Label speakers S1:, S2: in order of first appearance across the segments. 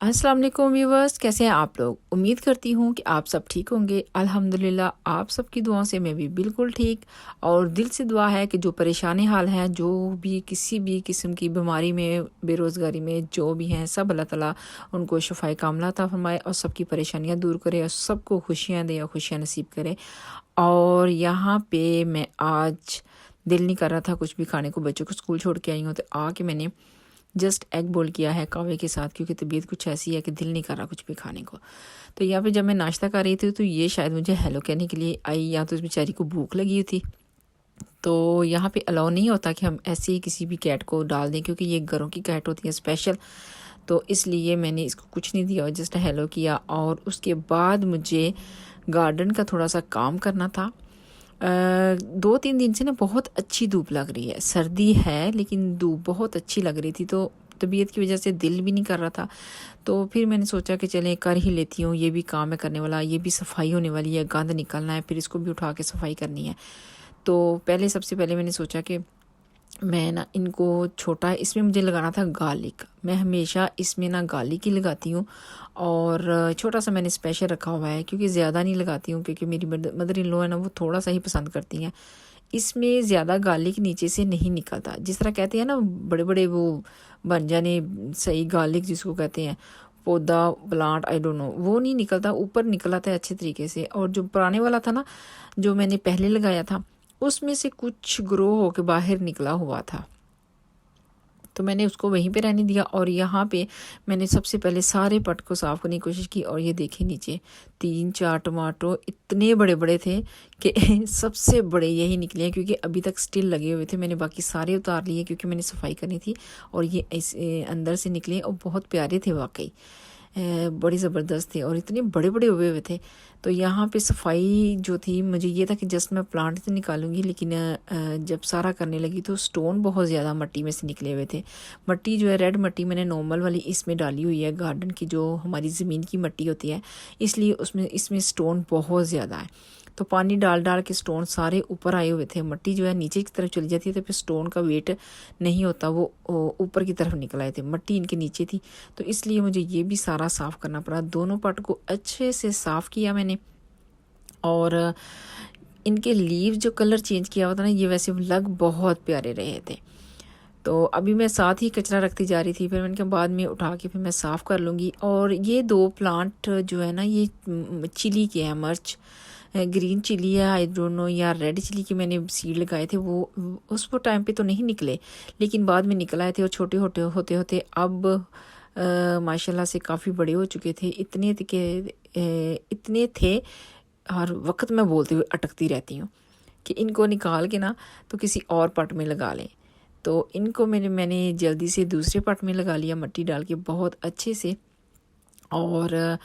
S1: अस्सलाम वालेकुम व्यूवर्स, कैसे हैं आप लोग। उम्मीद करती हूँ कि आप सब ठीक होंगे। अल्हम्दुलिल्लाह आप सबकी दुआओं से मैं भी बिल्कुल ठीक। और दिल से दुआ है कि जो परेशान हाल हैं, जो भी किसी भी किस्म की बीमारी में, बेरोज़गारी में जो भी हैं, सब अल्लाह ताला उनको शफ़ाए कामला अता फ़रमाए और सबकी परेशानियाँ दूर करे और सबको खुशियाँ दे और खुशियाँ नसीब करे। और यहाँ पे मैं आज दिल नहीं कर रहा था कुछ भी खाने को, बच्चों को स्कूल छोड़ के आई हूँ, तो आके मैंने जस्ट एग बोल किया है कहवे के साथ, क्योंकि तबीयत कुछ ऐसी है कि दिल नहीं कर रहा कुछ भी खाने को। तो यहाँ पे जब मैं नाश्ता कर रही थी तो ये शायद मुझे हेलो कहने के लिए आई, या तो इस बेचारी को भूख लगी हुई थी। तो यहाँ पे अलाउ नहीं होता कि हम ऐसे ही किसी भी कैट को डाल दें, क्योंकि ये घरों की कैट होती है स्पेशल। तो इसलिए मैंने इसको कुछ नहीं दिया और जस्ट हेलो किया। और उसके बाद मुझे गार्डन का थोड़ा सा काम करना था। 2-3 दिन से ना बहुत अच्छी धूप लग रही है, सर्दी है लेकिन धूप बहुत अच्छी लग रही थी, तो तबीयत की वजह से दिल भी नहीं कर रहा था। तो फिर मैंने सोचा कि चलें कर ही लेती हूँ, ये भी काम है करने वाला, ये भी सफाई होने वाली है, गंद निकलना है, फिर इसको भी उठा के सफाई करनी है। तो सबसे पहले मैंने सोचा कि मैं ना इनको छोटा, इसमें मुझे लगाना था गार्लिक। मैं हमेशा इसमें ना गार्लिक ही लगाती हूँ और छोटा सा मैंने स्पेशल रखा हुआ है, क्योंकि ज़्यादा नहीं लगाती हूँ, क्योंकि मेरी मदर इन लॉ है ना, वो थोड़ा सा ही पसंद करती हैं। इसमें ज़्यादा गार्लिक नीचे से नहीं निकलता, जिस तरह कहते हैं ना बड़े बड़े वो बन जाने सही गार्लिक जिसको कहते हैं, पौधा प्लांट, आई डोंट नो, वो नहीं निकलता, ऊपर निकला था अच्छे तरीके से। और जो पुराने वाला था ना, जो मैंने पहले लगाया था, उसमें से कुछ ग्रो होके बाहर निकला हुआ था, तो मैंने उसको वहीं पे रहने दिया। और यहाँ पे मैंने सबसे पहले सारे पट को साफ़ करने की कोशिश की, और ये देखे नीचे 3-4 टमाटो इतने बड़े बड़े थे कि सबसे बड़े यही निकले हैं, क्योंकि अभी तक स्टिल लगे हुए थे। मैंने बाकी सारे उतार लिए क्योंकि मैंने सफाई करनी थी, और ये इस अंदर से निकले और बहुत प्यारे थे वाकई, बड़ी ज़बरदस्त थे और इतने बड़े बड़े हुए थे। तो यहाँ पे सफाई जो थी, मुझे ये था कि जस्ट मैं प्लांट से निकालूंगी, लेकिन जब सारा करने लगी तो स्टोन बहुत ज़्यादा मट्टी में से निकले हुए थे। मट्टी जो है रेड मट्टी मैंने नॉर्मल वाली इसमें डाली हुई है, गार्डन की जो हमारी ज़मीन की मट्टी होती है, इसलिए इसमें स्टोन बहुत ज़्यादा है। तो पानी डाल डाल के स्टोन सारे ऊपर आए हुए थे। मट्टी जो है नीचे की तरफ चली जाती है तो फिर स्टोन का वेट नहीं होता, वो ऊपर की तरफ निकल आए थे, मट्टी इनके नीचे थी। तो इसलिए मुझे ये भी सारा साफ़ करना पड़ा। दोनों पार्ट को अच्छे से साफ़ किया मैंने। और इनके लीव जो कलर चेंज किया हुआ था ना, ये वैसे लग बहुत प्यारे रहे थे। तो अभी मैं साथ ही कचरा रखती जा रही थी, फिर मैंने कहा बाद में उठा के फिर मैं साफ़ कर लूँगी। और ये 2 प्लांट जो है ना, ये चिली के हैं, मर्च ग्रीन चिली है, आई डोंट नो, या रेड चिली के मैंने सीड लगाए थे। वो उस वो टाइम पे तो नहीं निकले, लेकिन बाद में निकल आए थे, और छोटे होते होते अब माशाल्लाह से काफ़ी बड़े हो चुके थे। इतने थे, हर वक्त मैं बोलते हुए अटकती रहती हूँ कि इनको निकाल के ना तो किसी और पट में लगा लें। तो इनको मैंने जल्दी से दूसरे पट में लगा लिया, मट्टी डाल के बहुत अच्छे से। और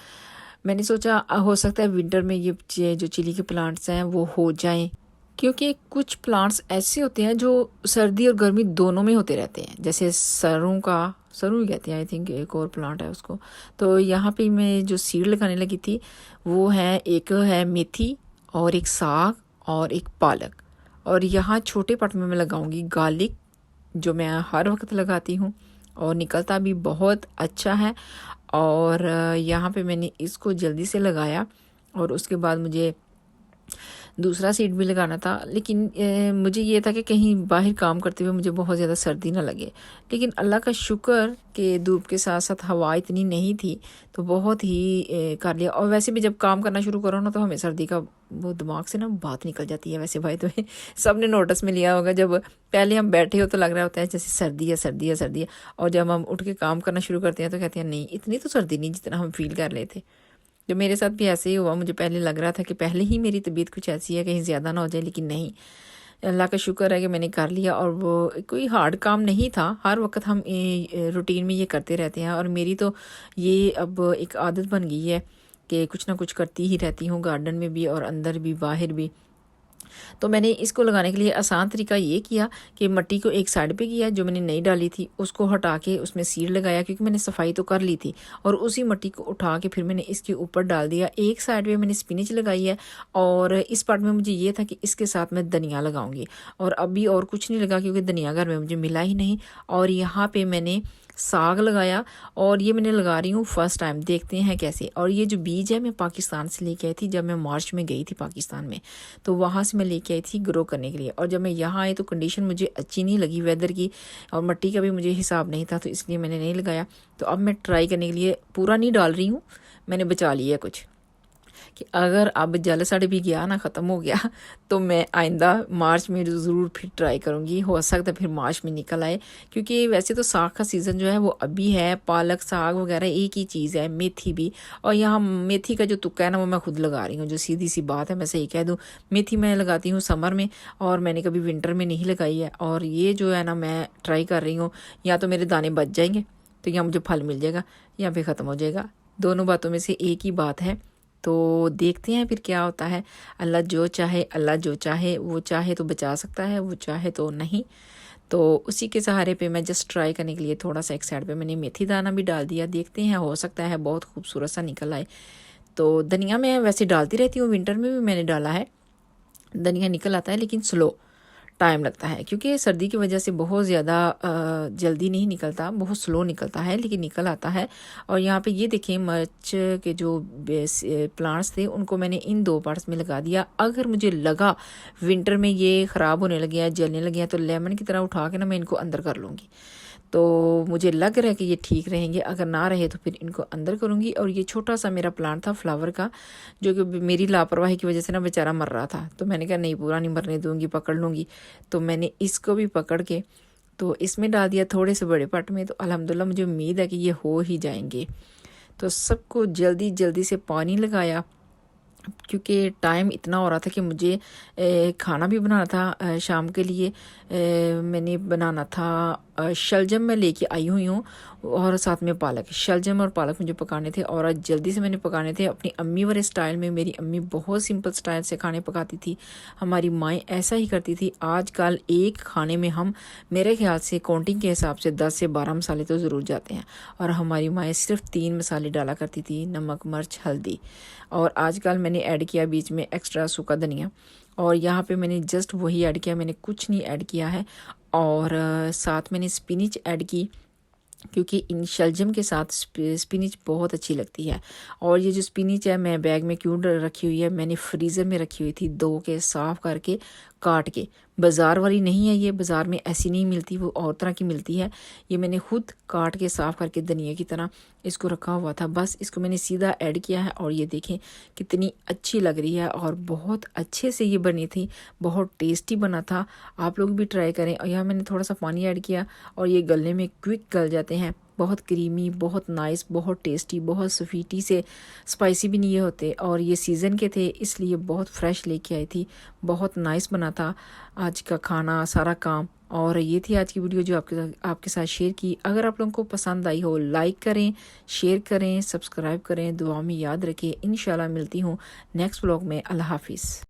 S1: मैंने सोचा हो सकता है विंटर में ये जो चिली के प्लांट्स हैं वो हो जाएं, क्योंकि कुछ प्लांट्स ऐसे होते हैं जो सर्दी और गर्मी दोनों में होते रहते हैं। जैसे सरों ही कहते हैं, आई थिंक एक और प्लांट है उसको। तो यहाँ पे मैं जो सीड लगाने लगी थी वो है, एक है मेथी और एक साग और एक पालक। और यहाँ छोटे पट में मैं लगाऊंगी गार्लिक, जो मैं हर वक्त लगाती हूँ और निकलता भी बहुत अच्छा है। और यहाँ पे मैंने इसको जल्दी से लगाया, और उसके बाद मुझे दूसरा सीड भी लगाना था, लेकिन मुझे ये था कि कहीं बाहर काम करते हुए मुझे बहुत ज़्यादा सर्दी ना लगे। लेकिन अल्लाह का शुक्र कि धूप के साथ साथ हवा इतनी नहीं थी, तो बहुत ही कर लिया। और वैसे भी जब काम करना शुरू करो ना, तो हमें सर्दी का वो दिमाग से ना बात निकल जाती है। वैसे भाई तो सब ने नोटिस में लिया होगा, जब पहले हम बैठे हो तो लग रहा होता है जैसे सर्दी है सर्दी है सर्दी है, और जब हम उठ के काम करना शुरू करते हैं तो कहते हैं नहीं, इतनी तो सर्दी नहीं जितना हम फील कर रहे थे। जो मेरे साथ भी ऐसे ही हुआ, मुझे पहले लग रहा था कि पहले ही मेरी तबीयत कुछ ऐसी है कहीं ज़्यादा ना हो जाए, लेकिन नहीं, अल्लाह का शुक्र है कि मैंने कर लिया। और वो कोई हार्ड काम नहीं था, हर वक्त हम रूटीन में ये करते रहते हैं, और मेरी तो ये अब एक आदत बन गई है कि कुछ ना कुछ करती ही रहती हूँ, गार्डन में भी और अंदर भी बाहर भी। तो मैंने इसको लगाने के लिए आसान तरीका ये किया कि मिट्टी को एक साइड पे किया, जो मैंने नई डाली थी उसको हटा के उसमें सीड लगाया, क्योंकि मैंने सफाई तो कर ली थी। और उसी मिट्टी को उठा के फिर मैंने इसके ऊपर डाल दिया। एक साइड पे मैंने स्पिनच लगाई है, और इस पार्ट में मुझे ये था कि इसके साथ मैं धनिया लगाऊंगी, और अभी और कुछ नहीं लगा क्योंकि धनिया घर में मुझे मिला ही नहीं। और यहाँ पे मैंने साग लगाया और ये मैंने लगा रही हूँ फर्स्ट टाइम, देखते हैं कैसे। और ये जो बीज है मैं पाकिस्तान से लेके आई थी, जब मैं मार्च में गई थी पाकिस्तान में, तो वहाँ से मैं लेके आई थी ग्रो करने के लिए। और जब मैं यहाँ आई तो कंडीशन मुझे अच्छी नहीं लगी वेदर की, और मिट्टी का भी मुझे हिसाब नहीं था, तो इसलिए मैंने नहीं लगाया। तो अब मैं ट्राई करने के लिए पूरा नहीं डाल रही हूँ, मैंने बचा लिया कुछ, कि अगर अब जल सड़ भी गया ना, ख़त्म हो गया, तो मैं आइंदा मार्च में ज़रूर फिर ट्राई करूँगी। हो सकता है फिर मार्च में निकल आए, क्योंकि वैसे तो साग का सीज़न जो है वो अभी है। पालक साग वगैरह एक ही चीज़ है, मेथी भी। और यहाँ मेथी का जो तुक्का है ना वो मैं खुद लगा रही हूँ, जो सीधी सी बात है, मैं सही कह दूँ। मेथी मैं लगाती हूँ समर में, और मैंने कभी विंटर में नहीं लगाई है। और ये जो है ना मैं ट्राई कर रही हूँ, या तो मेरे दाने बच जाएंगे तो या मुझे फल मिल जाएगा, या फिर ख़त्म हो जाएगा। दोनों बातों में से एक ही बात है। तो देखते हैं फिर क्या होता है। अल्लाह जो चाहे, अल्लाह जो चाहे, वो चाहे तो बचा सकता है, वो चाहे तो नहीं। तो उसी के सहारे पे मैं जस्ट ट्राई करने के लिए थोड़ा सा एक साइड पे मैंने मेथी दाना भी डाल दिया। देखते हैं, हो सकता है बहुत खूबसूरत सा निकल आए। तो धनिया मैं वैसे डालती रहती हूँ, विंटर में भी मैंने डाला है। धनिया निकल आता है लेकिन स्लो टाइम लगता है, क्योंकि सर्दी की वजह से बहुत ज़्यादा जल्दी नहीं निकलता, बहुत स्लो निकलता है, लेकिन निकल आता है। और यहाँ पे ये देखें, मिर्च के जो प्लांट्स थे उनको मैंने इन 2 पार्ट्स में लगा दिया। अगर मुझे लगा विंटर में ये ख़राब होने लगे हैं, जलने लगे हैं, तो लेमन की तरह उठा के ना मैं इनको अंदर कर लूँगी। तो मुझे लग रहा है कि ये ठीक रहेंगे। अगर ना रहे तो फिर इनको अंदर करूँगी। और ये छोटा सा मेरा प्लांट था फ्लावर का, जो कि मेरी लापरवाही की वजह से ना बेचारा मर रहा था, तो मैंने कहा नहीं, पूरा नहीं मरने दूँगी, पकड़ लूँगी। तो मैंने इसको भी पकड़ के तो इसमें डाल दिया थोड़े से बड़े पट में। तो अल्हम्दुलिल्लाह मुझे उम्मीद है कि ये हो ही जाएंगे। तो सबको जल्दी जल्दी से पानी लगाया, क्योंकि टाइम इतना हो रहा था कि मुझे खाना भी बनाना था शाम के लिए। मैंने बनाना था शलजम मैं लेके आई हुई हूँ, और साथ में पालक। शलजम और पालक मुझे पकाने थे, और आज जल्दी से मैंने पकाने थे अपनी अम्मी वाले स्टाइल में। मेरी अम्मी बहुत सिंपल स्टाइल से खाने पकाती थी, हमारी माएँ ऐसा ही करती थी। आजकल एक खाने में हम, मेरे ख्याल से काउंटिंग के हिसाब से 10 से 12 मसाले तो ज़रूर जाते हैं, और हमारी माएँ सिर्फ 3 मसाले डाला करती थी, नमक, मिर्च, हल्दी। और आजकल मैंने ऐड किया बीच में एक्स्ट्रा सूखा धनिया, और यहाँ पे मैंने जस्ट वही ऐड किया, मैंने कुछ नहीं ऐड किया है। और साथ मैंने स्पिनिच ऐड की, क्योंकि इन शलजम के साथ स्पिनिच बहुत अच्छी लगती है। और ये जो स्पिनिच है मैं बैग में क्यों रखी हुई है, मैंने फ्रीज़र में रखी हुई थी, धो के साफ़ करके काट के। बाज़ार वाली नहीं है ये, बाज़ार में ऐसी नहीं मिलती, वो और तरह की मिलती है। ये मैंने खुद काट के साफ़ करके धनिया की तरह इसको रखा हुआ था। बस इसको मैंने सीधा ऐड किया है, और ये देखें कितनी अच्छी लग रही है, और बहुत अच्छे से ये बनी थी, बहुत टेस्टी बना था। आप लोग भी ट्राई करें। और यहाँ मैंने थोड़ा सा पानी ऐड किया, और ये गलने में क्विक गल जाते हैं। बहुत क्रीमी, बहुत नाइस, बहुत टेस्टी, बहुत स्वीटी से, स्पाइसी भी नहीं ये होते। और ये सीज़न के थे इसलिए बहुत फ्रेश लेके आई थी, बहुत नाइस बना था आज का खाना, सारा काम। और ये थी आज की वीडियो जो आपके साथ शेयर की। अगर आप लोगों को पसंद आई हो, लाइक करें, शेयर करें, सब्सक्राइब करें, दुआ में याद रखें। इंशाल्लाह मिलती हूँ नेक्स्ट व्लॉग में। अल्लाह हाफिज़।